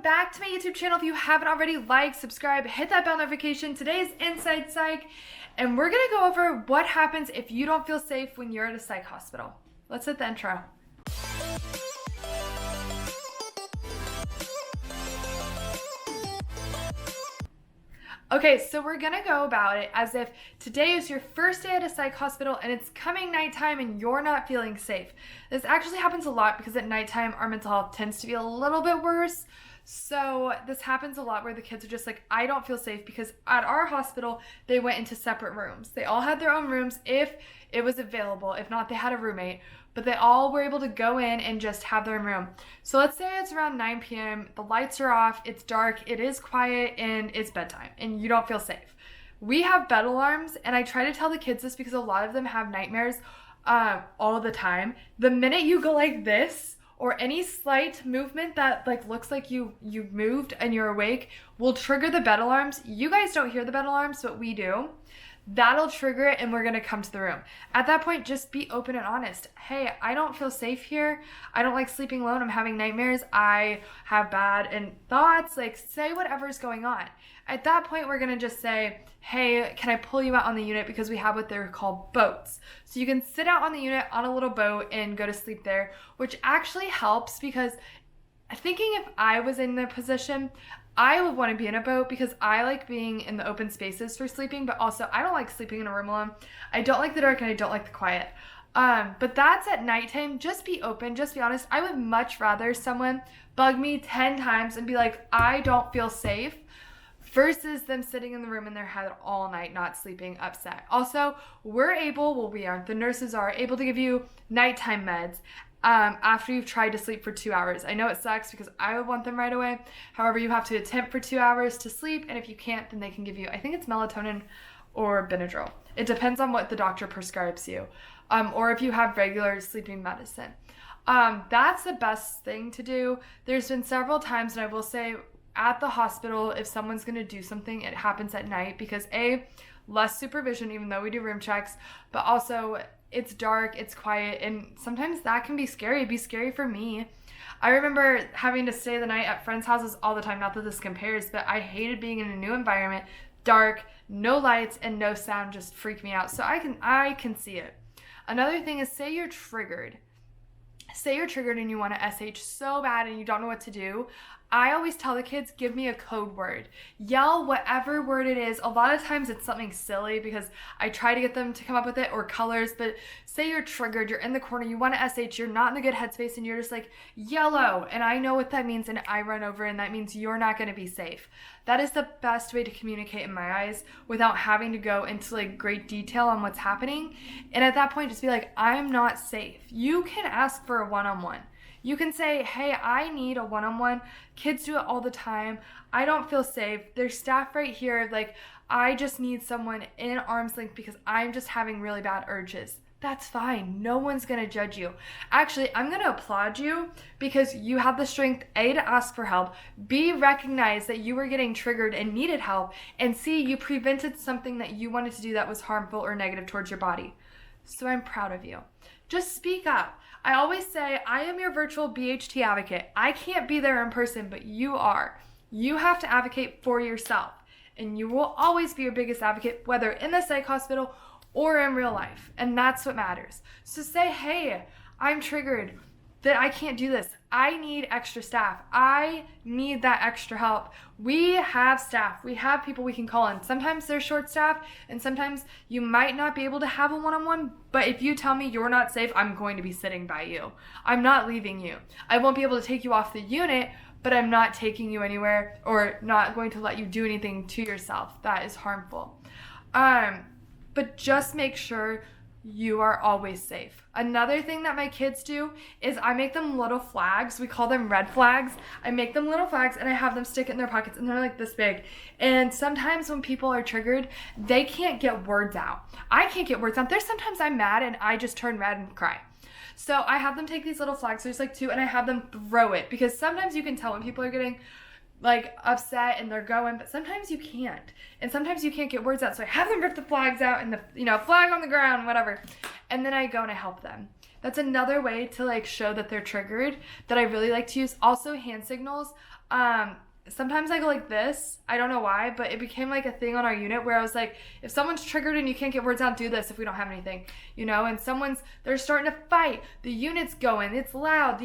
back to my YouTube channel. If you haven't already, like, subscribe, hit that bell notification. Today is Inside Psych, and we're gonna go over what happens if you don't feel safe when you're at a psych hospital. Let's hit the intro. Okay, so we're gonna go about it as if today is your first day at a psych hospital and it's coming nighttime and you're not feeling safe. This actually happens a lot because at nighttime our mental health tends to be a little bit worse. So this happens a lot where the kids are just like, I don't feel safe, because at our hospital, they went into separate rooms. They all had their own rooms if it was available. If not, they had a roommate. But they all were able to go in and just have their own room. So let's say it's around 9 p.m., the lights are off, it's dark, it is quiet, and it's bedtime, and you don't feel safe. We have bed alarms, and I try to tell the kids this because a lot of them have nightmares all the time. The minute you go like this, or any slight movement that looks like you moved and you're awake, will trigger the bed alarms. You guys don't hear the bed alarms, but we do. That'll trigger it and we're gonna come to the room. At that point, just be open and honest. Hey, I don't feel safe here. I don't like sleeping alone. I'm having nightmares. I have bad thoughts. Say whatever's going on. At that point, we're gonna just say, hey, can I pull you out on the unit, because we have what they're called boats. So you can sit out on the unit on a little boat and go to sleep there, which actually helps, because thinking if I was in their position, I would want to be in a boat because I like being in the open spaces for sleeping, but also I don't like sleeping in a room alone. I don't like the dark and I don't like the quiet. But that's at nighttime. Just be open, just be honest. I would much rather someone bug me 10 times and be like, I don't feel safe, versus them sitting in the room in their head all night, not sleeping, upset. Also, we aren't, the nurses are able to give you nighttime meds after you've tried to sleep for 2 hours. I know it sucks because I would want them right away. However, you have to attempt for 2 hours to sleep, and if you can't, then they can give you, I think it's melatonin or Benadryl. It depends on what the doctor prescribes you, or if you have regular sleeping medicine. That's the best thing to do. There's been several times, and I will say, at the hospital, if someone's going to do something, it happens at night because less supervision, even though we do room checks, but also it's dark, it's quiet, and sometimes that can be scary. It'd be scary for me. I remember having to stay the night at friends' houses all the time. Not that this compares, but I hated being in a new environment, dark, no lights, and no sound just freaked me out. So I can see it. Another thing is, say you're triggered. Say you're triggered and you want to SH so bad and you don't know what to do. I always tell the kids, give me a code word. Yell whatever word it is. A lot of times it's something silly because I try to get them to come up with it, or colors, but say you're triggered, you're in the corner, you want to SH, you're not in the good headspace, and you're just like, yellow, and I know what that means, and I run over, and that means you're not going to be safe. That is the best way to communicate in my eyes without having to go into great detail on what's happening. And at that point, just be like, I'm not safe. You can ask for a one-on-one. You can say, hey, I need a one-on-one. Kids do it all the time. I don't feel safe. There's staff right here. I just need someone in arm's length because I'm just having really bad urges. That's fine. No one's going to judge you. Actually, I'm going to applaud you because you have the strength, A, to ask for help, B, recognize that you were getting triggered and needed help, and C, you prevented something that you wanted to do that was harmful or negative towards your body. So I'm proud of you. Just speak up. I always say, I am your virtual BHT advocate. I can't be there in person, but you are. You have to advocate for yourself, and you will always be your biggest advocate, whether in the psych hospital or in real life, and that's what matters. So say, hey, I'm triggered that I can't do this. I need extra staff. I need that extra help. We have staff. We have people we can call in. Sometimes they're short staffed, and sometimes you might not be able to have a one-on-one, but if you tell me you're not safe, I'm going to be sitting by you. I'm not leaving you. I won't be able to take you off the unit, but I'm not taking you anywhere or not going to let you do anything to yourself that is harmful. But just make sure you are always safe. Another thing that my kids do is I make them little flags. We call them red flags. I make them little flags and I have them stick it in their pockets, and they're like this big. And sometimes when people are triggered, they can't get words out. I can't get words out. There's sometimes I'm mad and I just turn red and cry. So I have them take these little flags, there's 2, and I have them throw it, because sometimes you can tell when people are getting upset and they're going, but sometimes you can't, and sometimes you can't get words out. So I have them rip the flags out and the flag on the ground, whatever, and then I go and I help them. That's another way to like show that they're triggered that I really like to use. Also hand signals. Sometimes I go like this. I don't know why, but it became like a thing on our unit where I was like, if someone's triggered and you can't get words out, do this if we don't have anything, and they're starting to fight. The unit's going, it's loud,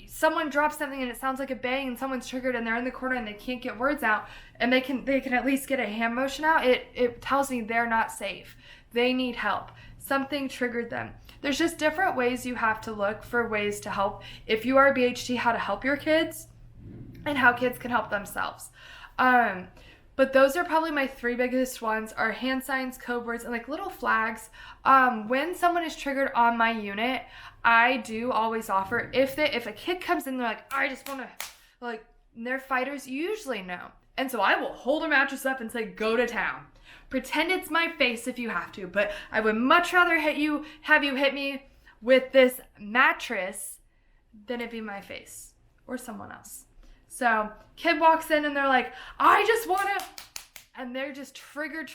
someone drops something and it sounds like a bang and someone's triggered and they're in the corner and they can't get words out and they can at least get a hand motion out. It tells me they're not safe. They need help. Something triggered them. There's just different ways you have to look for ways to help. If you are a BHT, how to help your kids and how kids can help themselves. But those are probably my 3 biggest ones are hand signs, code words, and like little flags. When someone is triggered on my unit, I do always offer, if a kid comes in, they're like, I just want to, like, they're fighters, you usually know. And so I will hold a mattress up and say, go to town. Pretend it's my face if you have to, but I would much rather have you hit me with this mattress than it be my face or someone else. So kid walks in and they're like, I just want to, and they're just triggered.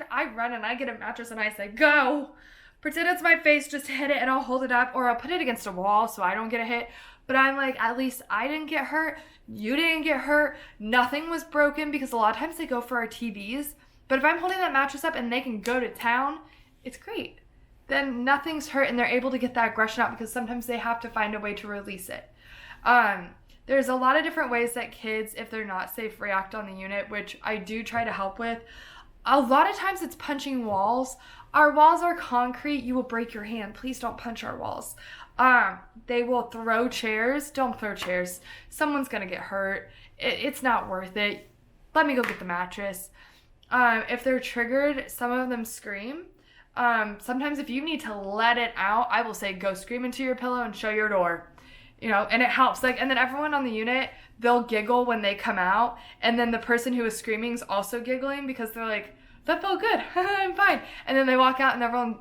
I run and I get a mattress and I say, go. Pretend it's my face, just hit it and I'll hold it up or I'll put it against a wall so I don't get a hit. But I'm like, at least I didn't get hurt. You didn't get hurt. Nothing was broken because a lot of times they go for our TVs. But if I'm holding that mattress up and they can go to town, it's great. Then nothing's hurt and they're able to get that aggression out because sometimes they have to find a way to release it. There's a lot of different ways that kids, if they're not safe, react on the unit, which I do try to help with. A lot of times it's punching walls. Our walls are concrete. You will break your hand. Please don't punch our walls. They will throw chairs. Don't throw chairs. Someone's going to get hurt. It's not worth it. Let me go get the mattress. If they're triggered, some of them scream. Sometimes if you need to let it out, I will say, go scream into your pillow and show your door. And it helps. And then everyone on the unit, they'll giggle when they come out. And then the person who is screaming is also giggling because they're like, that felt good. I'm fine. And then they walk out and everyone,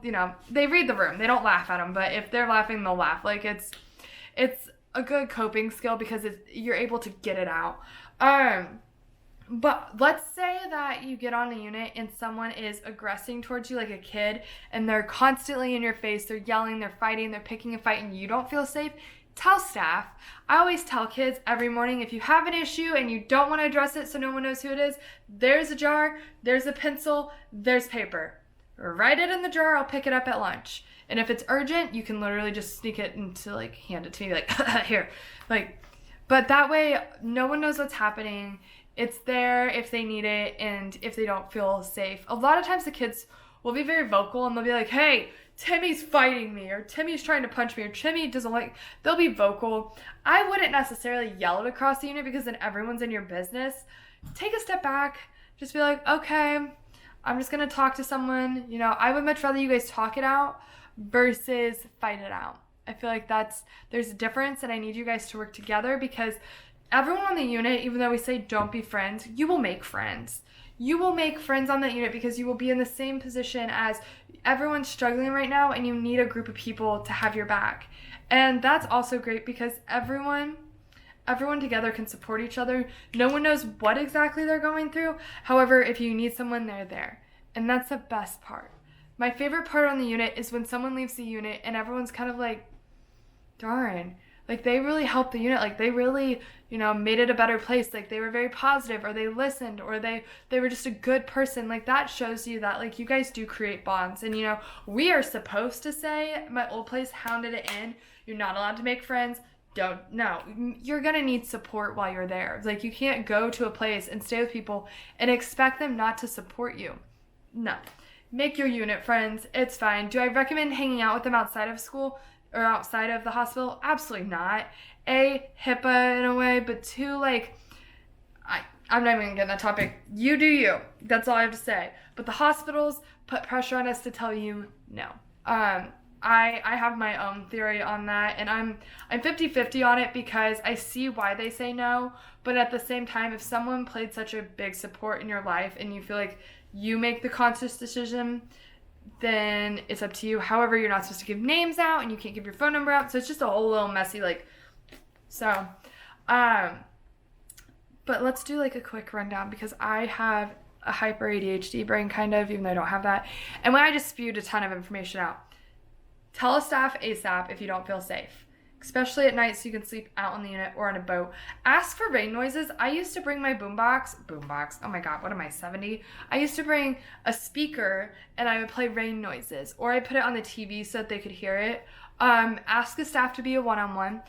they read the room. They don't laugh at them. But if they're laughing, they'll laugh. It's a good coping skill because you're able to get it out. But let's say that you get on a unit and someone is aggressing towards you like a kid and they're constantly in your face. They're yelling, they're fighting, they're picking a fight and you don't feel safe. Tell staff. I always tell kids every morning, if you have an issue and you don't want to address it so no one knows who it is, there's a jar, there's a pencil, there's paper. Write it in the jar, I'll pick it up at lunch. And if it's urgent, you can literally just sneak it into hand it to me here. But that way no one knows what's happening. It's there if they need it and if they don't feel safe. A lot of times the kids will be very vocal and they'll be like, hey, Timmy's fighting me, or Timmy's trying to punch me, or Timmy doesn't they'll be vocal. I wouldn't necessarily yell it across the unit because then everyone's in your business. Take a step back. Just be like, okay, I'm just going to talk to someone. I would much rather you guys talk it out versus fight it out. I feel like there's a difference and I need you guys to work together because everyone on the unit, even though we say don't be friends, you will make friends. You will make friends on that unit because you will be in the same position as everyone's struggling right now and you need a group of people to have your back. And that's also great because everyone together can support each other. No one knows what exactly they're going through. However, if you need someone, they're there. And that's the best part. My favorite part on the unit is when someone leaves the unit and everyone's kind of like, darn, they really helped the unit. They really, made it a better place. They were very positive or they listened or they were just a good person. That shows you that, you guys do create bonds. And, we are supposed to say, my old place hounded it in. You're not allowed to make friends. No, you're going to need support while you're there. You can't go to a place and stay with people and expect them not to support you. No. Make your unit friends. It's fine. Do I recommend hanging out with them outside of school? Or outside of the hospital? Absolutely not. A, HIPAA in a way, but two, I'm not even gonna get in that topic. You do you. That's all I have to say. But the hospitals put pressure on us to tell you no. I have my own theory on that, and I'm 50-50 on it because I see why they say no, but at the same time, if someone played such a big support in your life and you feel like you make the conscious decision, then it's up to you. However, you're not supposed to give names out and you can't give your phone number out. So it's just a whole little messy, but let's do a quick rundown because I have a hyper ADHD brain kind of, even though I don't have that. And when I just spewed a ton of information out, Tell a staff ASAP if you don't feel safe, especially at night so you can sleep out on the unit or on a boat. Ask for rain noises. I used to bring my boombox, oh my god, what am I, 70? I used to bring a speaker and I would play rain noises, or I put it on the TV so that they could hear it. Ask the staff to be a one-on-one.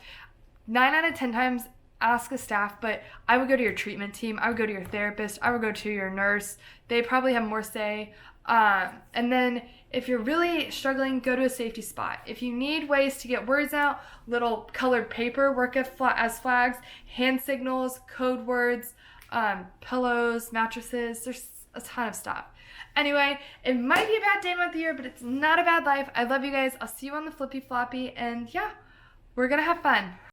9 out of 10 times, ask a staff, but I would go to your treatment team, I would go to your therapist, I would go to your nurse. They probably have more say. And then if you're really struggling, go to a safety spot. If you need ways to get words out, little colored paper work as flags, hand signals, code words, pillows, mattresses, there's a ton of stuff. Anyway, it might be a bad day month of the year, but it's not a bad life. I love you guys. I'll see you on the flippy floppy, and yeah, we're gonna have fun.